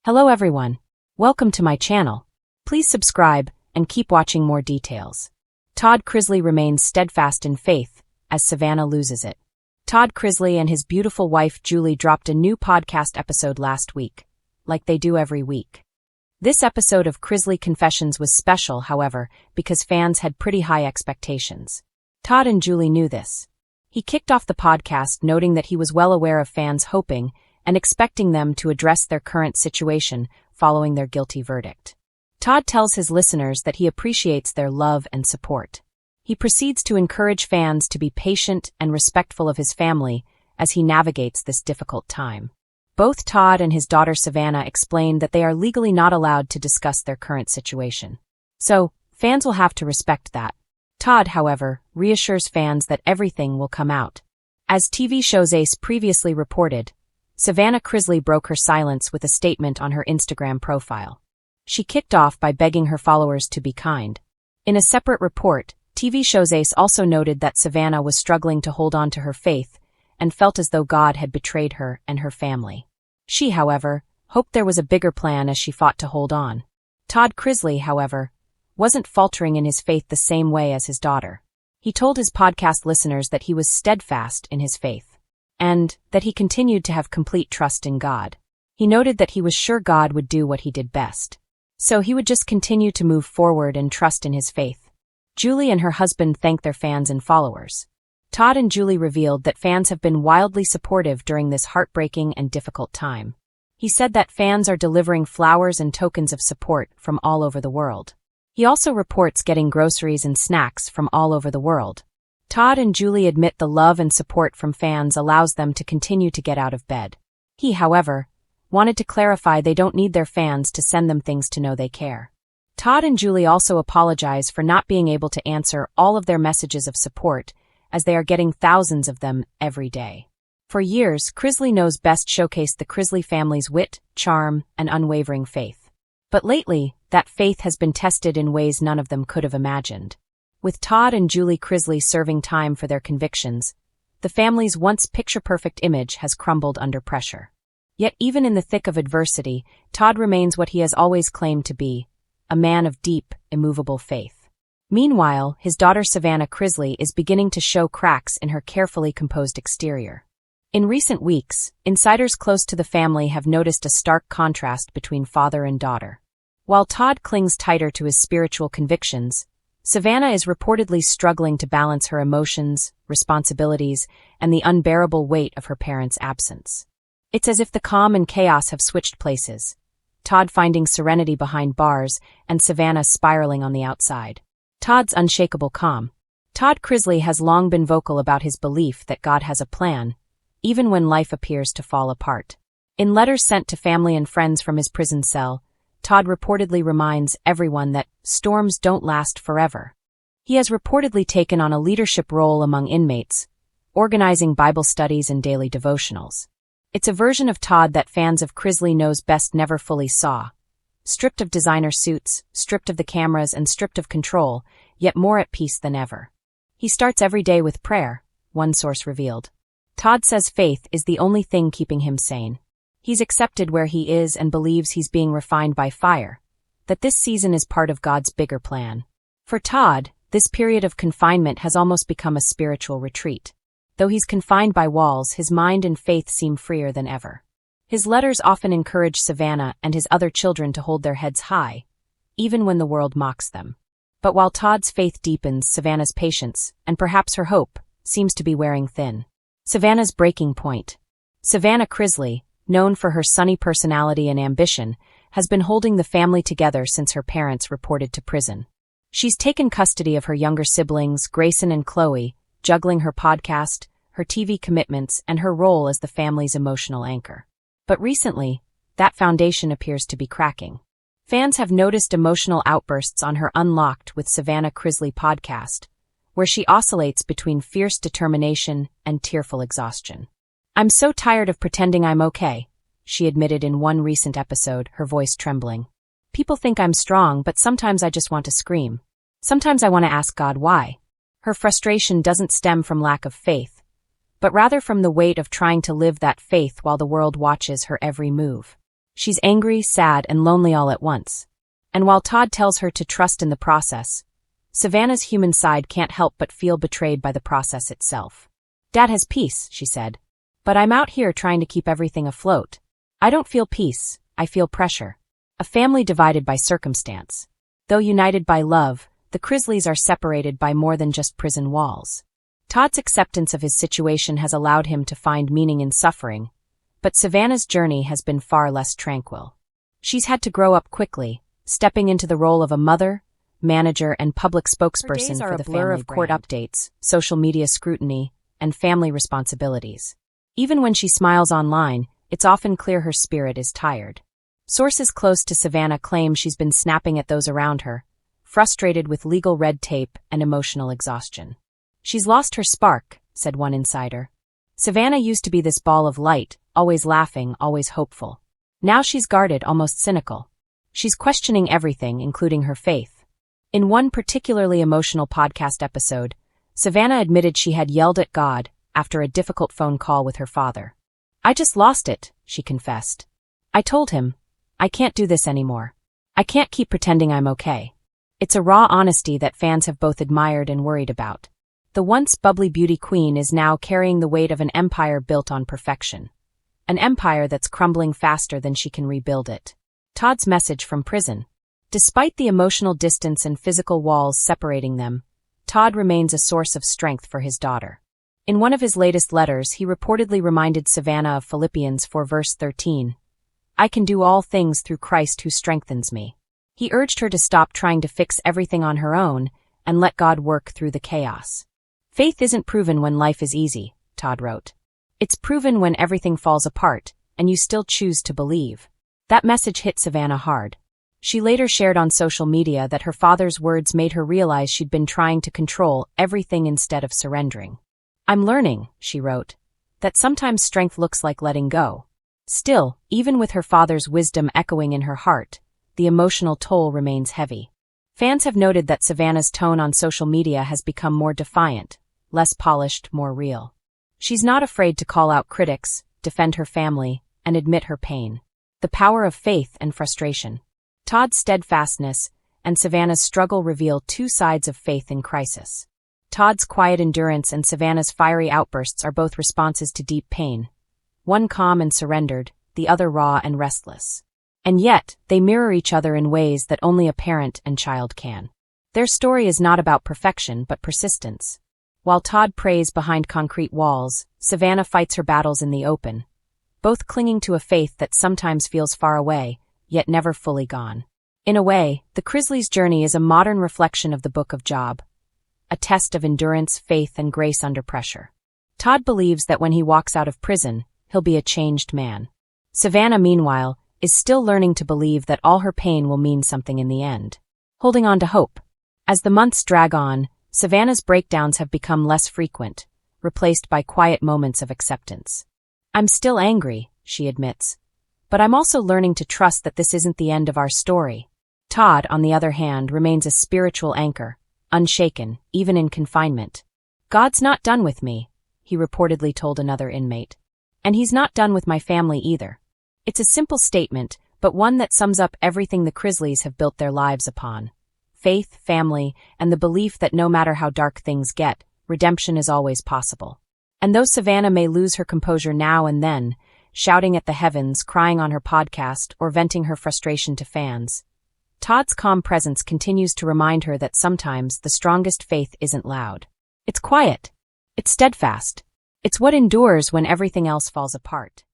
Hello everyone. Welcome to my channel. Please subscribe and keep watching more details. Todd Chrisley remains steadfast in faith as Savannah loses it. Todd Chrisley and his beautiful wife Julie dropped a new podcast episode last week, like they do every week. This episode of Chrisley Confessions was special, however, because fans had pretty high expectations. Todd and Julie knew this. He kicked off the podcast noting that he was well aware of fans hoping and expecting them to address their current situation following their guilty verdict. Todd tells his listeners that he appreciates their love and support. He proceeds to encourage fans to be patient and respectful of his family as he navigates this difficult time. Both Todd and his daughter Savannah explained that they are legally not allowed to discuss their current situation. So, fans will have to respect that. Todd, however, reassures fans that everything will come out. As TV show's Ace previously reported, Savannah Chrisley broke her silence with a statement on her Instagram profile. She kicked off by begging her followers to be kind. In a separate report, TV show's Ace also noted that Savannah was struggling to hold on to her faith and felt as though God had betrayed her and her family. She, however, hoped there was a bigger plan as she fought to hold on. Todd Chrisley, however, wasn't faltering in his faith the same way as his daughter. He told his podcast listeners that he was steadfast in his faith, and that he continued to have complete trust in God. He noted that he was sure God would do what he did best. So he would just continue to move forward and trust in his faith. Julie and her husband thanked their fans and followers. Todd and Julie revealed that fans have been wildly supportive during this heartbreaking and difficult time. He said that fans are delivering flowers and tokens of support from all over the world. He also reports getting groceries and snacks from all over the world. Todd and Julie admit the love and support from fans allows them to continue to get out of bed. He, however, wanted to clarify they don't need their fans to send them things to know they care. Todd and Julie also apologize for not being able to answer all of their messages of support, as they are getting thousands of them every day. For years, Chrisley Knows Best showcased the Chrisley family's wit, charm, and unwavering faith. But lately, that faith has been tested in ways none of them could have imagined. With Todd and Julie Chrisley serving time for their convictions, the family's once picture-perfect image has crumbled under pressure. Yet even in the thick of adversity, Todd remains what he has always claimed to be, a man of deep, immovable faith. Meanwhile, his daughter Savannah Chrisley is beginning to show cracks in her carefully composed exterior. In recent weeks, insiders close to the family have noticed a stark contrast between father and daughter. While Todd clings tighter to his spiritual convictions, Savannah is reportedly struggling to balance her emotions, responsibilities, and the unbearable weight of her parents' absence. It's as if the calm and chaos have switched places, Todd finding serenity behind bars and Savannah spiraling on the outside. Todd's unshakable calm. Todd Chrisley has long been vocal about his belief that God has a plan, even when life appears to fall apart. In letters sent to family and friends from his prison cell, Todd reportedly reminds everyone that storms don't last forever. He has reportedly taken on a leadership role among inmates, organizing Bible studies and daily devotionals. It's a version of Todd that fans of Chrisley Knows Best never fully saw. Stripped of designer suits, stripped of the cameras, and stripped of control, yet more at peace than ever. He starts every day with prayer, one source revealed. Todd says faith is the only thing keeping him sane. He's accepted where he is and believes he's being refined by fire, that this season is part of God's bigger plan. For Todd, this period of confinement has almost become a spiritual retreat. Though he's confined by walls, his mind and faith seem freer than ever. His letters often encourage Savannah and his other children to hold their heads high, even when the world mocks them. But while Todd's faith deepens, Savannah's patience, and perhaps her hope, seems to be wearing thin. Savannah's breaking point. Savannah Chrisley, known for her sunny personality and ambition, has been holding the family together since her parents reported to prison. She's taken custody of her younger siblings, Grayson and Chloe, juggling her podcast, her TV commitments, and her role as the family's emotional anchor. But recently, that foundation appears to be cracking. Fans have noticed emotional outbursts on her Unlocked with Savannah Chrisley podcast, where she oscillates between fierce determination and tearful exhaustion. "I'm so tired of pretending I'm okay," she admitted in one recent episode, her voice trembling. "People think I'm strong, but sometimes I just want to scream. Sometimes I want to ask God why." Her frustration doesn't stem from lack of faith, but rather from the weight of trying to live that faith while the world watches her every move. She's angry, sad, and lonely all at once. And while Todd tells her to trust in the process, Savannah's human side can't help but feel betrayed by the process itself. "Dad has peace," she said. "But I'm out here trying to keep everything afloat. I don't feel peace, I feel pressure." A family divided by circumstance. Though united by love, the Chrisleys are separated by more than just prison walls. Todd's acceptance of his situation has allowed him to find meaning in suffering, but Savannah's journey has been far less tranquil. She's had to grow up quickly, stepping into the role of a mother, manager, and public spokesperson for the blur of court updates, social media scrutiny, and family responsibilities. Even when she smiles online, it's often clear her spirit is tired. Sources close to Savannah claim she's been snapping at those around her, frustrated with legal red tape and emotional exhaustion. "She's lost her spark," said one insider. "Savannah used to be this ball of light, always laughing, always hopeful. Now she's guarded, almost cynical. She's questioning everything, including her faith." In one particularly emotional podcast episode, Savannah admitted she had yelled at God after a difficult phone call with her father. "I just lost it," she confessed. "I told him, I can't do this anymore. I can't keep pretending I'm okay." It's a raw honesty that fans have both admired and worried about. The once bubbly beauty queen is now carrying the weight of an empire built on perfection. An empire that's crumbling faster than she can rebuild it. Todd's message from prison. Despite the emotional distance and physical walls separating them, Todd remains a source of strength for his daughter. In one of his latest letters, he reportedly reminded Savannah of Philippians 4 verse 13. "I can do all things through Christ who strengthens me." He urged her to stop trying to fix everything on her own and let God work through the chaos. "Faith isn't proven when life is easy," Todd wrote. "It's proven when everything falls apart, and you still choose to believe." That message hit Savannah hard. She later shared on social media that her father's words made her realize she'd been trying to control everything instead of surrendering. "I'm learning," she wrote, "that sometimes strength looks like letting go." Still, even with her father's wisdom echoing in her heart, the emotional toll remains heavy. Fans have noted that Savannah's tone on social media has become more defiant, less polished, more real. She's not afraid to call out critics, defend her family, and admit her pain. The power of faith and frustration. Todd's steadfastness and Savannah's struggle reveal two sides of faith in crisis. Todd's quiet endurance and Savannah's fiery outbursts are both responses to deep pain. One calm and surrendered, the other raw and restless. And yet, they mirror each other in ways that only a parent and child can. Their story is not about perfection but persistence. While Todd prays behind concrete walls, Savannah fights her battles in the open, both clinging to a faith that sometimes feels far away, yet never fully gone. In a way, the Chrisley's journey is a modern reflection of the Book of Job, a test of endurance, faith, and grace under pressure. Todd believes that when he walks out of prison, he'll be a changed man. Savannah, meanwhile, is still learning to believe that all her pain will mean something in the end. Holding on to hope. As the months drag on, Savannah's breakdowns have become less frequent, replaced by quiet moments of acceptance. "I'm still angry," she admits. "But I'm also learning to trust that this isn't the end of our story." Todd, on the other hand, remains a spiritual anchor, unshaken, even in confinement. "God's not done with me," he reportedly told another inmate. "And he's not done with my family either." It's a simple statement, but one that sums up everything the Chrisleys have built their lives upon. Faith, family, and the belief that no matter how dark things get, redemption is always possible. And though Savannah may lose her composure now and then, shouting at the heavens, crying on her podcast, or venting her frustration to fans, Todd's calm presence continues to remind her that sometimes the strongest faith isn't loud. It's quiet. It's steadfast. It's what endures when everything else falls apart.